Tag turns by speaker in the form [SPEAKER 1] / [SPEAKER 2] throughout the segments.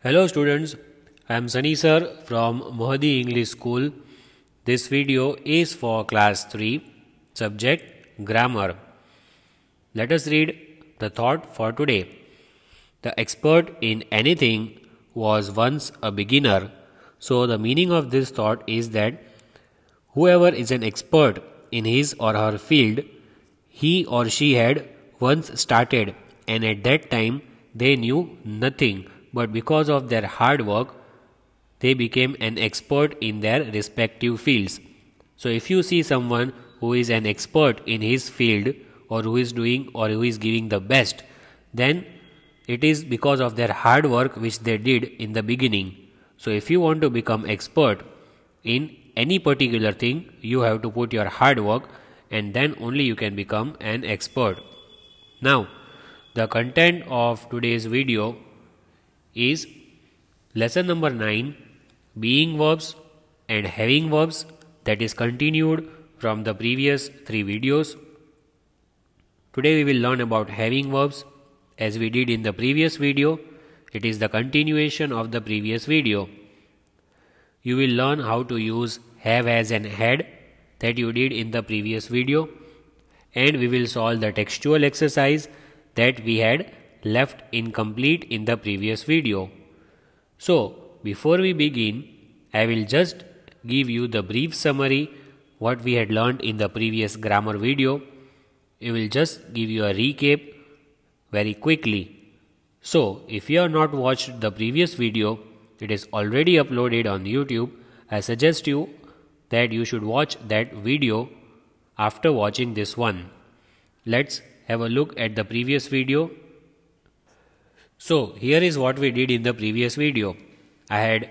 [SPEAKER 1] Hello students, I am Sunny sir from Mohadi English School. This video is for class 3, subject grammar. Let us read the thought for today. The expert in anything was once a beginner. So the meaning of this thought is that whoever is an expert in his or her field, he or she had once started, and at that time they knew nothing. But because of their hard work, they became an expert in their respective fields. So if you see someone who is an expert in his field, or who is doing or who is giving the best, then it is because of their hard work which they did in the beginning. So if you want to become expert in any particular thing, you have to put your hard work, and then only you can become an expert. Now, the content of today's video is lesson number 9, being verbs and having verbs, that is continued from the previous 3 videos. Today we will learn about having verbs as we did in the previous video. It is the continuation of the previous video. You will learn how to use have, has and had that you did in the previous video, and we will solve the textual exercise that we had left incomplete in the previous video. So, before we begin, I will just give you the brief summary what we had learned in the previous grammar video. I will just give you a recap very quickly. So, if you have not watched the previous video, it is already uploaded on YouTube. I suggest you that you should watch that video after watching this one. Let's have a look at the previous video. So here is what we did in the previous video. I had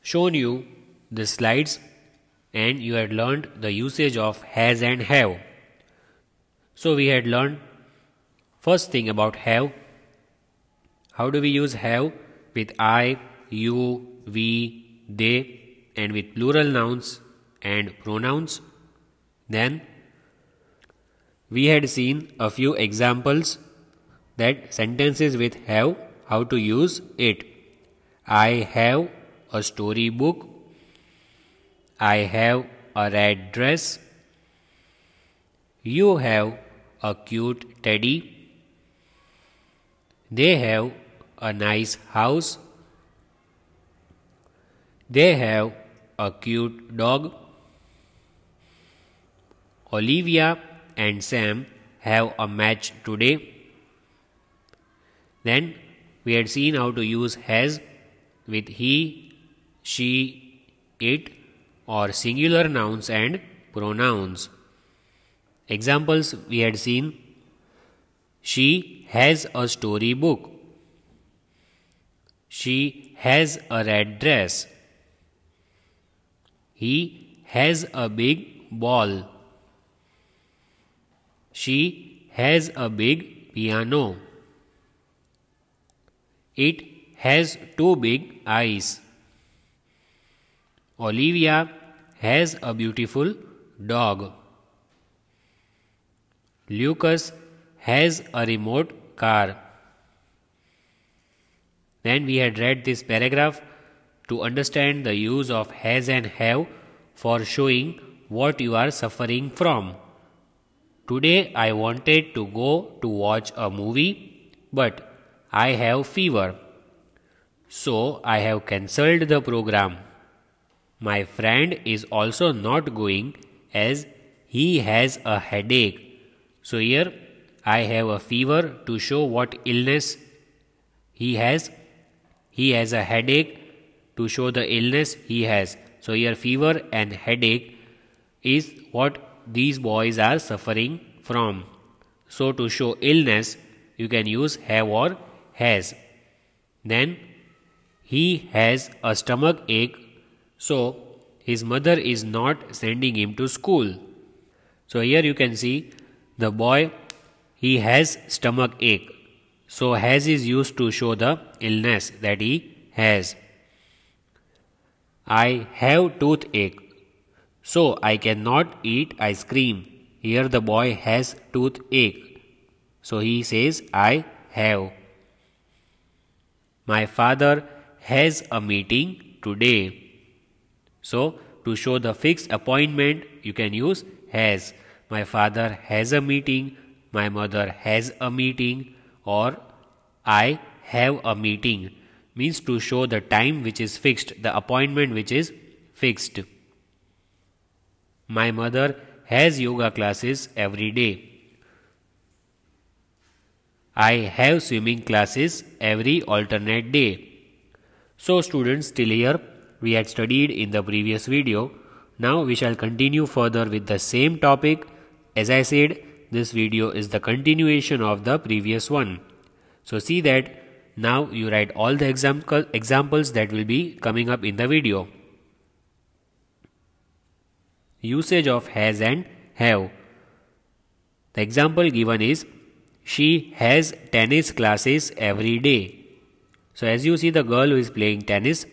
[SPEAKER 1] shown you the slides and you had learned the usage of has and have. So we had learned first thing about have. How do we use have? With I, you, we, they, and with plural nouns and pronouns. Then we had seen a few examples that sentences with have, how to use it. I have a storybook. I have a red dress. You have a cute teddy. They have a nice house. They have a cute dog. Olivia and Sam have a match today. Then we had seen how to use has with he, she, it, or singular nouns and pronouns. Examples we had seen: she has a storybook. She has a red dress. He has a big ball. She has a big piano. It has 2 big eyes. Olivia has a beautiful dog. Lucas has a remote car. Then we had read this paragraph to understand the use of has and have for showing what you are suffering from. Today I wanted to go to watch a movie, but I have fever, so I have cancelled the program. My friend is also not going as he has a headache. So here I have a fever to show what illness he has. He has a headache to show the illness he has. So here fever and headache is what these boys are suffering from. So to show illness, you can use have or has. Then he has a stomach ache, so his mother is not sending him to school. So here you can see the boy, he has stomach ache. So has is used to show the illness that he has. I have toothache, so I cannot eat ice cream. Here the boy has toothache, so he says I have. My father has a meeting today. So, to show the fixed appointment, you can use has. My father has a meeting, my mother has a meeting, or I have a meeting. Means to show the time which is fixed, the appointment which is fixed. My mother has yoga classes every day. I have swimming classes every alternate day. So students, till here we had studied in the previous video. Now we shall continue further with the same topic. As I said, this video is the continuation of the previous one. So see that now you write all the examples that will be coming up in the video. Usage of has and have. The example given is, she has tennis classes every day. So as you see the girl who is playing tennis,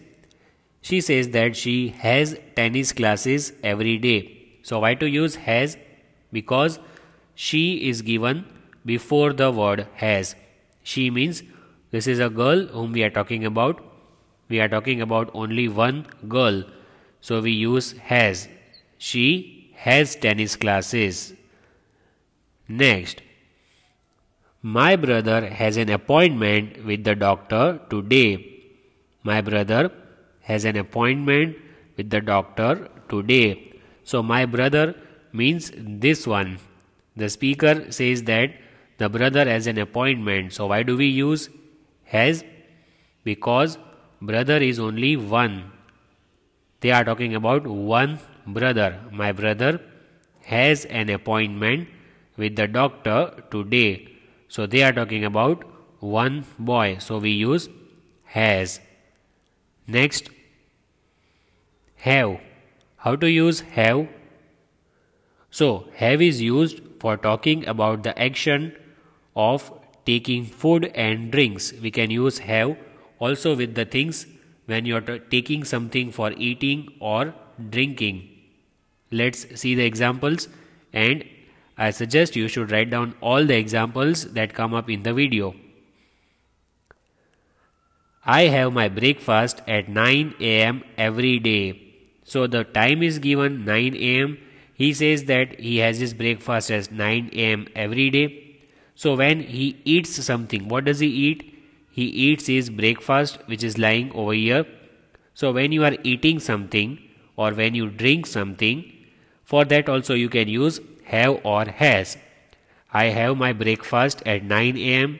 [SPEAKER 1] she says that she has tennis classes every day. So why to use has? Because she is given before the word has. She means this is a girl whom we are talking about. We are talking about only one girl. So we use has. She has tennis classes. Next, my brother has an appointment with the doctor today. My brother has an appointment with the doctor today. So my brother means this one. The speaker says that the brother has an appointment. So why do we use has? Because brother is only one. They are talking about one brother. My brother has an appointment with the doctor today. So they are talking about one boy. So we use has. Next, have. How to use have? So have is used for talking about the action of taking food and drinks. We can use have also with the things when you are taking something for eating or drinking. Let's see the examples, and I suggest you should write down all the examples that come up in the video. I have my breakfast at 9 a.m. every day. So the time is given 9 a.m. He says that he has his breakfast at 9 a.m. every day. So when he eats something, what does he eat? He eats his breakfast, which is lying over here. So when you are eating something or when you drink something, for that also you can use have or has. I have my breakfast at 9 a.m.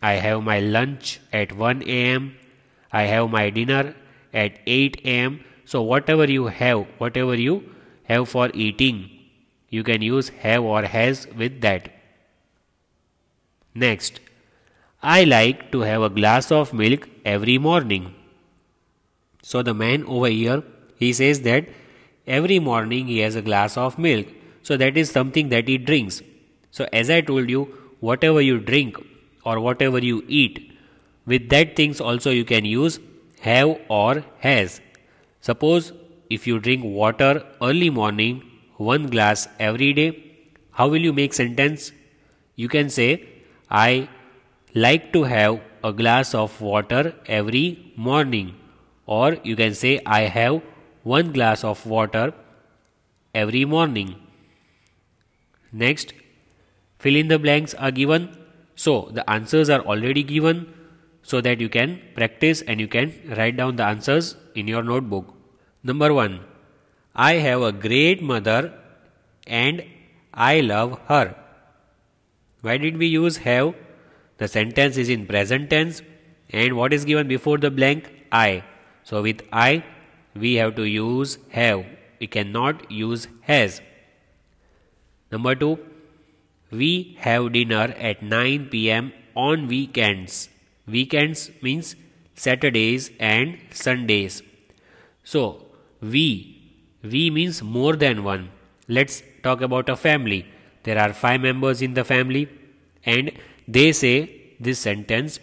[SPEAKER 1] I have my lunch at 1 a.m. I have my dinner at 8 a.m. So whatever you have for eating, you can use have or has with that. Next, I like to have a glass of milk every morning. So the man over here, he says that every morning he has a glass of milk. So that is something that he drinks. So as I told you, whatever you drink or whatever you eat, with that things also you can use have or has. Suppose if you drink water early morning, 1 glass every day, how will you make sentence? You can say, I like to have a glass of water every morning. Or you can say, I have 1 glass of water every morning. Next, fill in the blanks are given. So the answers are already given so that you can practice and you can write down the answers in your notebook. Number 1. I have a great mother and I love her. Why did we use have? The sentence is in present tense, and what is given before the blank? I. So with I, we have to use have. We cannot use has. Number 2. We have dinner at 9 p.m. on weekends. Weekends means Saturdays and Sundays. So we means more than one. Let's talk about a family. There are 5 members in the family and they say this sentence,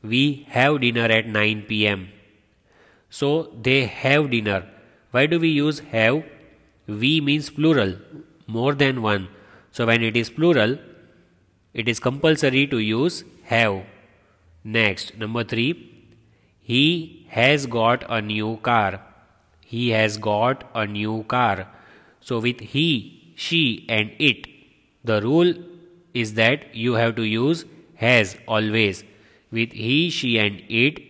[SPEAKER 1] we have dinner at 9 p.m. So they have dinner. Why do we use have? We means plural, more than one. So when it is plural, it is compulsory to use have. Next, number 3. He has got a new car. He has got a new car. So with he, she and it, the rule is that you have to use has always. With he, she and it,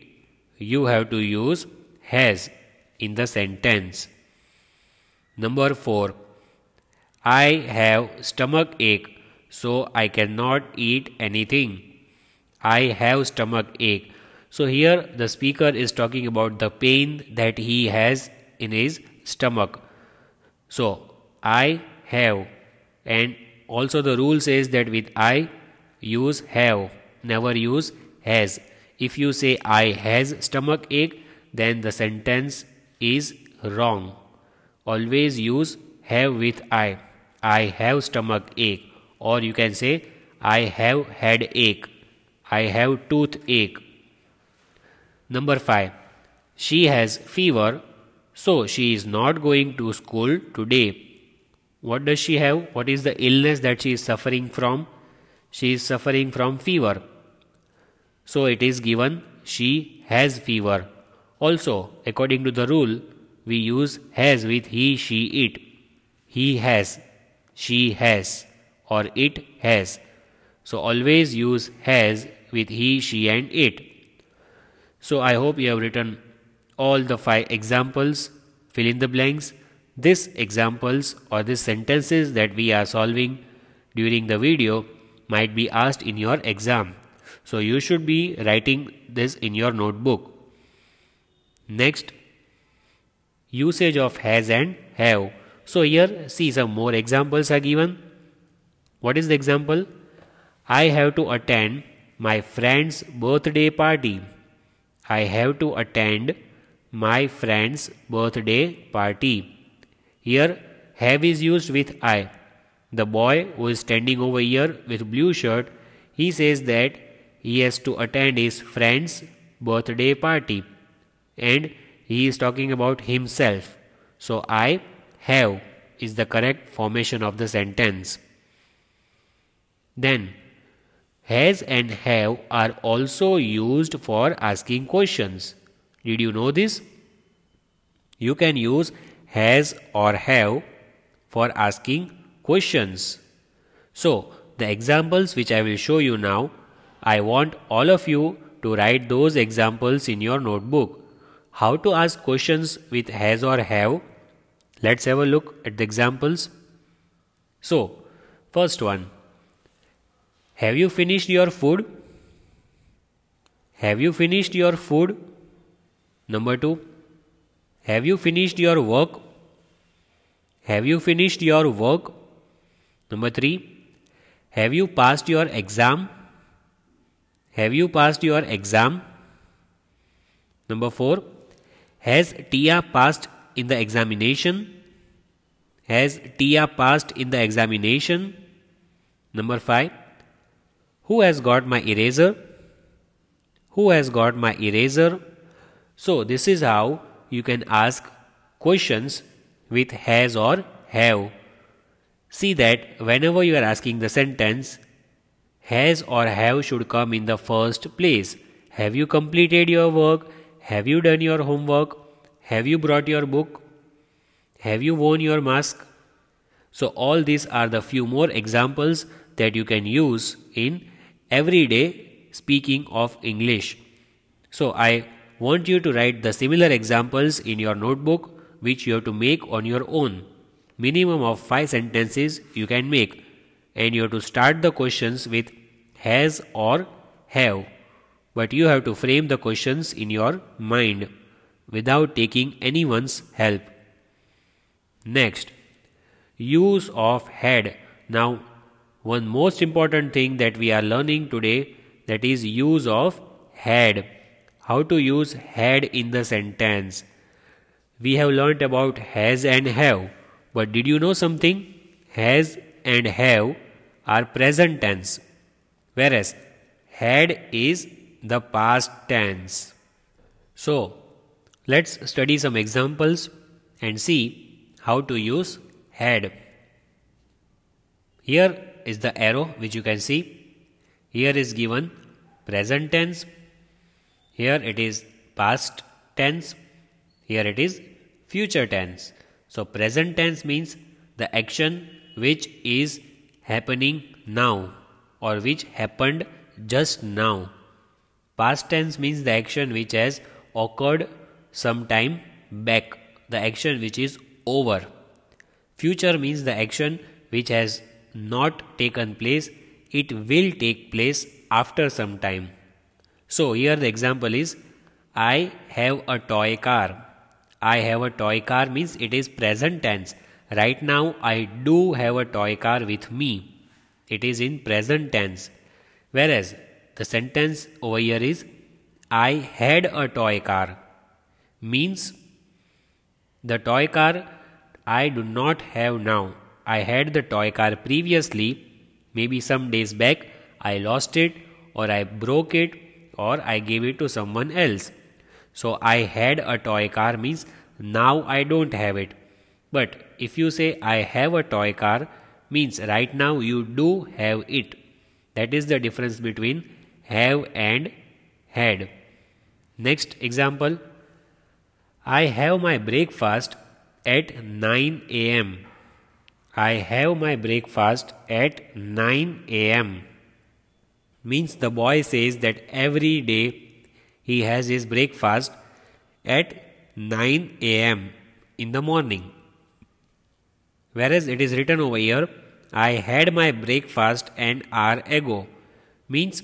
[SPEAKER 1] you have to use has in the sentence. Number 4. I have stomach ache, so I cannot eat anything. I have stomach ache. So here the speaker is talking about the pain that he has in his stomach. So I have, and also the rule says that with I use have, never use has. If you say I has stomach ache, then the sentence is wrong. Always use have with I. I have stomach ache, or you can say I have headache. I have toothache. Number 5. She has fever, so she is not going to school today. What does she have? What is the illness that she is suffering from? She is suffering from fever. So it is given she has fever. Also, according to the rule, we use has with he, she, it. He has, she has, or it has. So always use has with he, she and it. So I hope you have written all the 5 examples. Fill in the blanks. These examples or these sentences that we are solving during the video might be asked in your exam. So you should be writing this in your notebook. Next, usage of has and have. So here see some more examples are given. What is the example? I have to attend my friend's birthday party. I have to attend my friend's birthday party. Here have is used with I. The boy who is standing over here with blue shirt, he says that he has to attend his friend's birthday party, and he is talking about himself. So I have is the correct formation of the sentence. Then has and have are also used for asking questions. Did you know this? You can use has or have for asking questions. So the examples which I will show you now, I want all of you to write those examples in your notebook. How to ask questions with has or have? Let's have a look at the examples. So, first one. Have you finished your food? Have you finished your food? Number 2. Have you finished your work? Have you finished your work? Number 3. Have you passed your exam? Have you passed your exam? Number 4. Has Tia passed in the examination? Has Tia passed in the examination? Number 5. Who has got my eraser? Who has got my eraser? So this is how you can ask questions with has or have. See that whenever you are asking the sentence, has or have should come in the first place. Have you completed your work? Have you done your homework? Have you brought your book? Have you worn your mask? So all these are the few more examples that you can use in everyday speaking of English. So I want you to write the similar examples in your notebook, which you have to make on your own. Minimum of 5 sentences you can make, and you have to start the questions with has or have, but you have to frame the questions in your mind without taking anyone's help. Next, use of had. Now, one most important thing that we are learning today, that is use of had. How to use had in the sentence. We have learnt about has and have, but did you know something? Has and have are present tense, whereas had is the past tense. So, let's study some examples and see how to use had. Here is the arrow which you can see. Here is given present tense. Here it is past tense, here it is future tense. So present tense means the action which is happening now or which happened just now. Past tense means the action which has occurred some time back, the action which is over. Future means the action which has not taken place, it will take place after some time. So here the example is, I have a toy car. I have a toy car means it is present tense. Right now I do have a toy car with me. It is in present tense. Whereas the sentence over here is, I had a toy car, means the toy car I do not have now. I had the toy car previously, maybe some days back, I lost it or I broke it or I gave it to someone else. So I had a toy car means now I don't have it. But if you say I have a toy car means right now you do have it. That is the difference between have and had. Next example, I have my breakfast at 9 a.m. I have my breakfast at 9 a.m. means the boy says that every day he has his breakfast at 9 a.m. in the morning. Whereas it is written over here, I had my breakfast an hour ago, means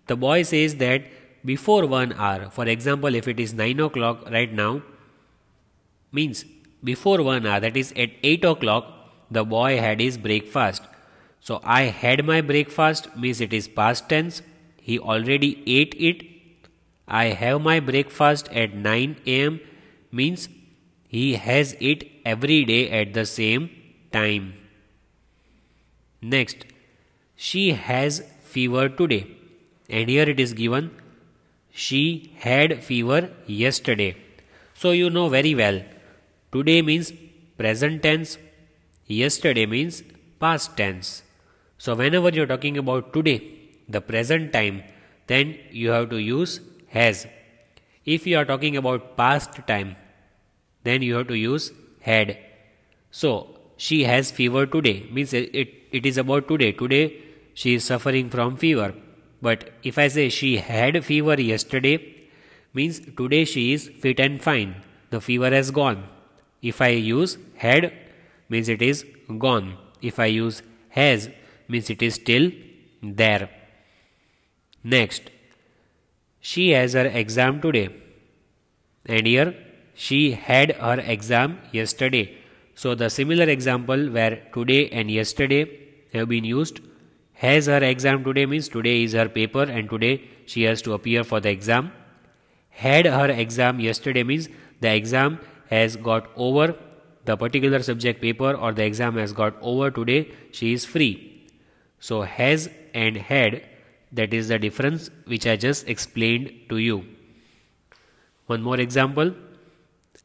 [SPEAKER 1] the boy says that before 1 hour, for example, if it is 9 o'clock right now, means before 1 hour, that is at 8 o'clock, the boy had his breakfast. So I had my breakfast means it is past tense, he already ate it. I have my breakfast at 9 a.m. means he has it every day at the same time. Next, she has fever today, and here it is given she had fever yesterday. So you know very well, today means present tense, yesterday means past tense. So whenever you are talking about today, the present time, then you have to use has. If you are talking about past time, then you have to use had. So she has fever today means it is about today. Today she is suffering from fever. But if I say she had fever yesterday, means today she is fit and fine. The fever has gone. If I use had, means it is gone. If I use has, means it is still there. Next, she has her exam today. And here, she had her exam yesterday. So the similar example where today and yesterday have been used. Has her exam today means today is her paper and today she has to appear for the exam. Had her exam yesterday means the exam has got over, the particular subject paper or the exam has got over today, she is free. So has and had, that is the difference which I just explained to you. One more example,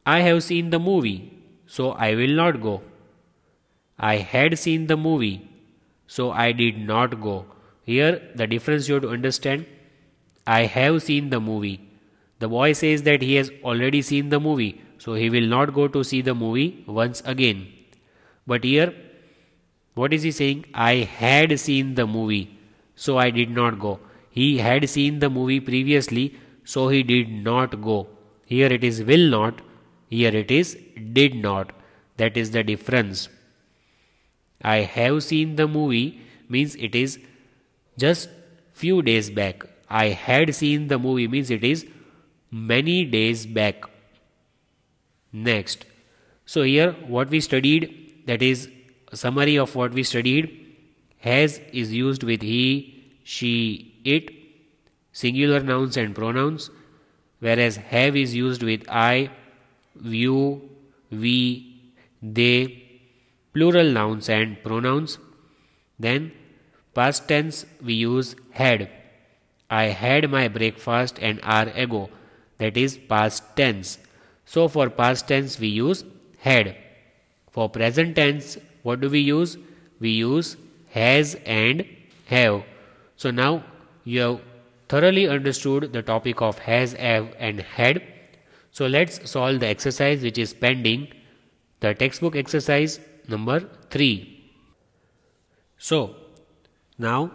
[SPEAKER 1] I have seen the movie, so I will not go. I had seen the movie, so I did not go. Here the difference you have to understand, I have seen the movie. The boy says that he has already seen the movie, so he will not go to see the movie once again. But here, what is he saying? I had seen the movie, so I did not go. He had seen the movie previously, so he did not go. Here it is will not, here it is did not. That is the difference. I have seen the movie means it is just few days back. I had seen the movie means it is many days back. Next. So here what we studied, that is a summary of what we studied. Has is used with he, she, it, singular nouns and pronouns, whereas have is used with I, you, we, they, plural nouns and pronouns. Then past tense we use had. I had my breakfast an hour ago. That is past tense. So for past tense we use had. For present tense what do we use? We use has and have. So now you have thoroughly understood the topic of has, have and had. So let's solve the exercise which is pending, the textbook exercise number 3. So now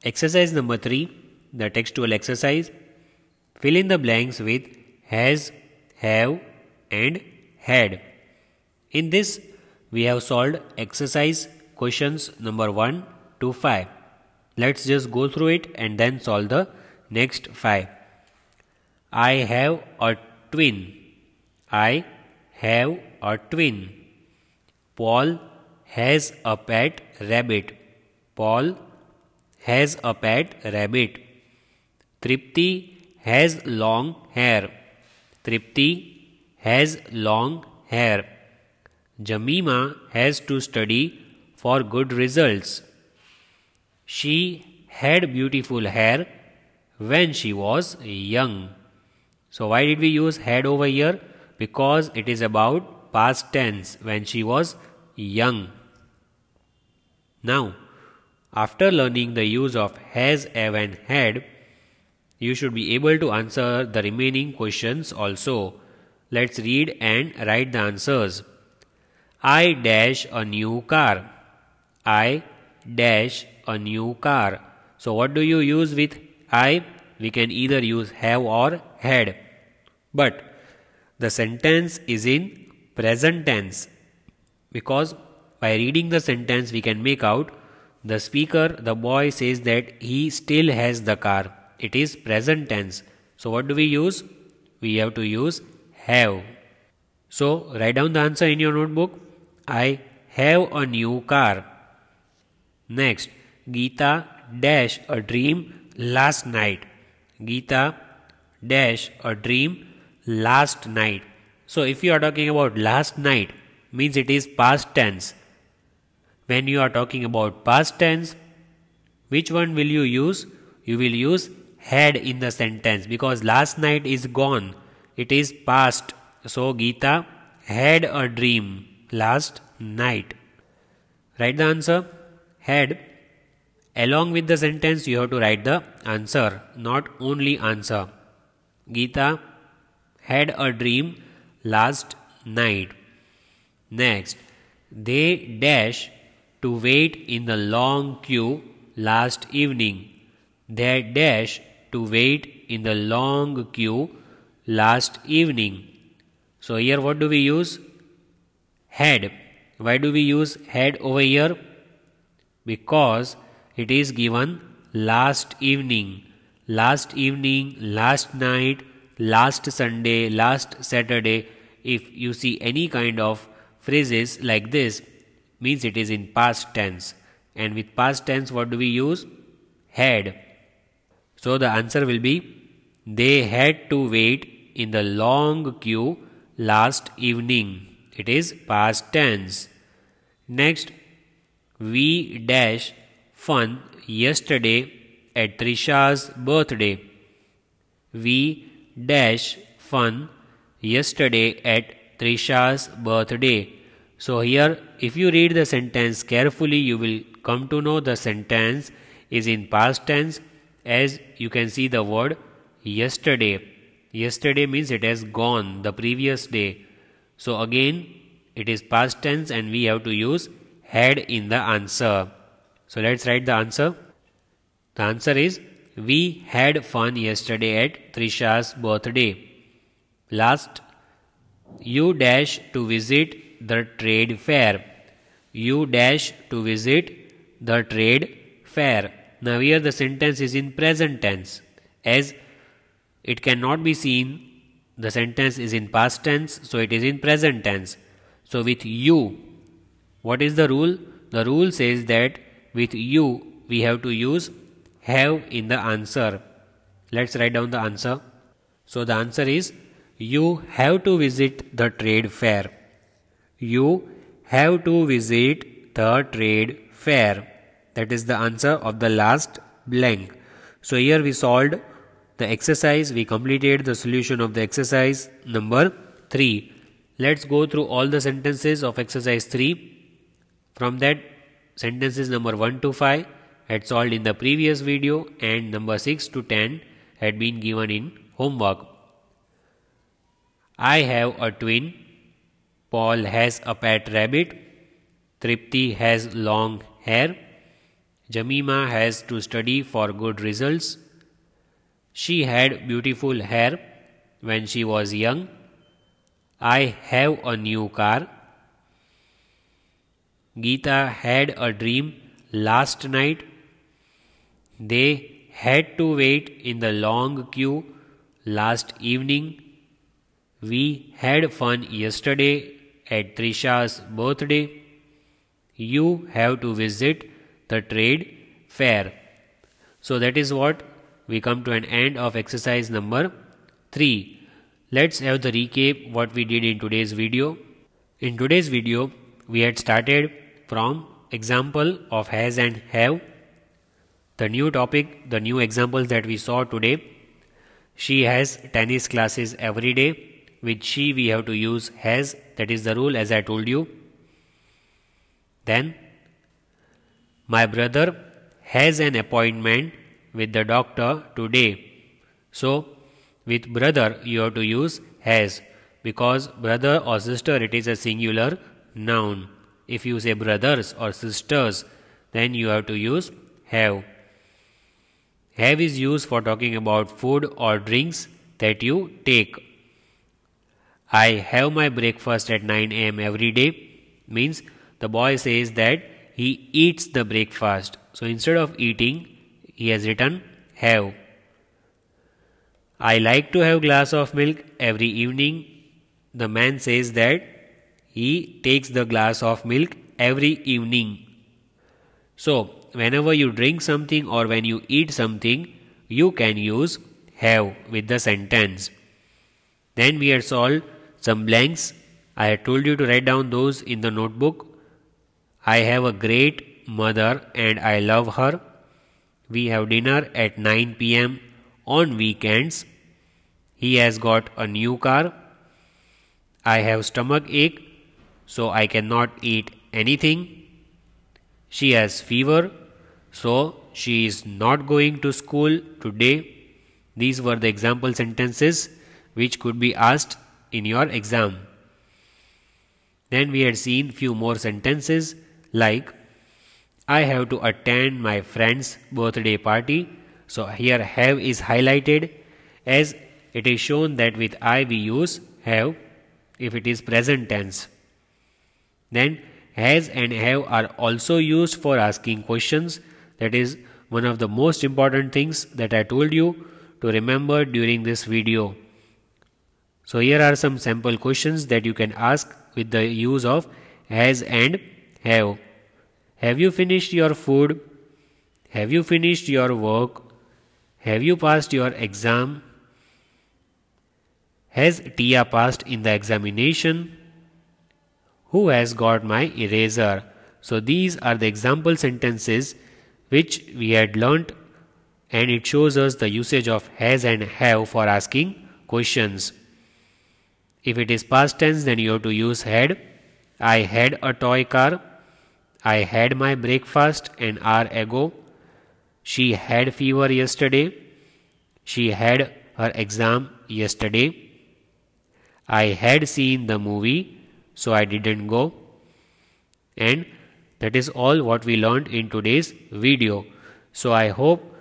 [SPEAKER 1] exercise number 3, the textual exercise. Fill in the blanks with has, have and had. In this we have solved exercise questions number 1 to 5. Let's just go through it and then solve the next 5. I have a twin. I have a twin. Paul has a pet rabbit. Paul has a pet rabbit. Tripti has long hair. Tripti has long hair. Jamima has to study for good results. She had beautiful hair when she was young. So why did we use had over here? Because it is about past tense, when she was young. Now, after learning the use of has, have and had, you should be able to answer the remaining questions also. Let's read and write the answers. I dash a new car. I dash a new car. So what do you use with I? We can either use have or had. But the sentence is in present tense, because by reading the sentence we can make out the speaker, the boy says that he still has the car. It is present tense. So what do we use? We have to use have. So write down the answer in your notebook. I have a new car. Next, Geeta dash a dream last night. Geeta dash a dream last night. So if you are talking about last night, means it is past tense. When you are talking about past tense, which one will you use? You will use had in the sentence, because last night is gone. It is past. So Geeta had a dream last night. Write the answer. Had. Along with the sentence you have to write the answer, not only answer. Geeta had a dream last night. Next, they dash to wait in the long queue last evening. They dash to wait in the long queue last evening. So here what do we use? Had. Why do we use had over here? Because it is given last evening. Last evening, last night, last Sunday, last Saturday. If you see any kind of phrases like this, means it is in past tense. And with past tense what do we use? Had. So the answer will be, they had to wait in the long queue last evening. It is past tense. Next, we dash fun yesterday at Trisha's birthday. We dash fun yesterday at Trisha's birthday. So here if you read the sentence carefully, you will come to know the sentence is in past tense, as you can see the word yesterday. Yesterday means it has gone, the previous day. So again it is past tense and we have to use had in the answer. So let's write the answer. The answer is, we had fun yesterday at Trisha's birthday. Last, you dash to visit the trade fair. You dash to visit the trade fair. Now here the sentence is in present tense, as it cannot be seen the sentence is in past tense, so it is in present tense. So with you, what is the rule? The rule says that with you we have to use have in the answer. Let's write down the answer. So the answer is, you have to visit the trade fair. You have to visit the trade fair. That is the answer of the last blank. So here we solved the exercise. We completed the solution of the exercise number 3. Let's go through all the sentences of exercise 3. From that, sentences number 1 to 5 had solved in the previous video, and number 6 to 10 had been given in homework. I have a twin. Paul has a pet rabbit. Tripti has long hair. Jamima has to study for good results. She had beautiful hair when she was young. I have a new car. Geeta had a dream last night. They had to wait in the long queue last evening. We had fun yesterday at Trisha's birthday. You have to visit the trade fair. So that is what we come to an end of exercise number 3. Let's have the recap what we did in today's video. In today's video, we had started from example of has and have. The new topic, the new examples that we saw today. She has tennis classes every day. With she we have to use has, that is the rule as I told you. Then, my brother has an appointment with the doctor today. So, with brother you have to use has, because brother or sister it is a singular noun. If you say brothers or sisters, then you have to use have. Have is used for talking about food or drinks that you take. I have my breakfast at 9 a.m. every day means the boy says that he eats the breakfast. So instead of eating, he has written have. I like to have glass of milk every evening. The man says that he takes the glass of milk every evening. So whenever you drink something or when you eat something, you can use have with the sentence. Then we had solved some blanks. I had told you to write down those in the notebook. I have a great mother and I love her. We have dinner at 9 p.m. on weekends. He has got a new car. I have stomach ache, so I cannot eat anything. She has fever, so she is not going to school today. These were the example sentences which could be asked in your exam. Then we had seen few more sentences like I have to attend my friend's birthday party. So here have is highlighted as it is shown that with I we use have if it is present tense. Then has and have are also used for asking questions. That is one of the most important things that I told you to remember during this video. So here are some sample questions that you can ask with the use of has and have. Have you finished your food? Have you finished your work? Have you passed your exam? Has Tia passed in the examination? Who has got my eraser? So these are the example sentences which we had learnt, and it shows us the usage of has and have for asking questions. If it is past tense, then you have to use had. I had a toy car. I had my breakfast an hour ago. She had fever yesterday. She had her exam yesterday. I had seen the movie, so I didn't go. And that is all what we learned in today's video. So I hope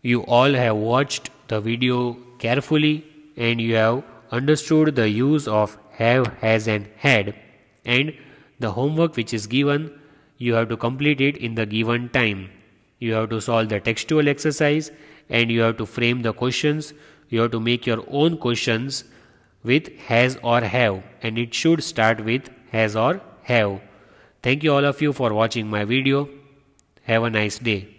[SPEAKER 1] you all have watched the video carefully and you have understood the use of have, has and had, and the homework which is given, you have to complete it in the given time. You have to solve the textual exercise and you have to frame the questions. You have to make your own questions with has or have, and it should start with has or have. Thank you all of you for watching my video. Have a nice day.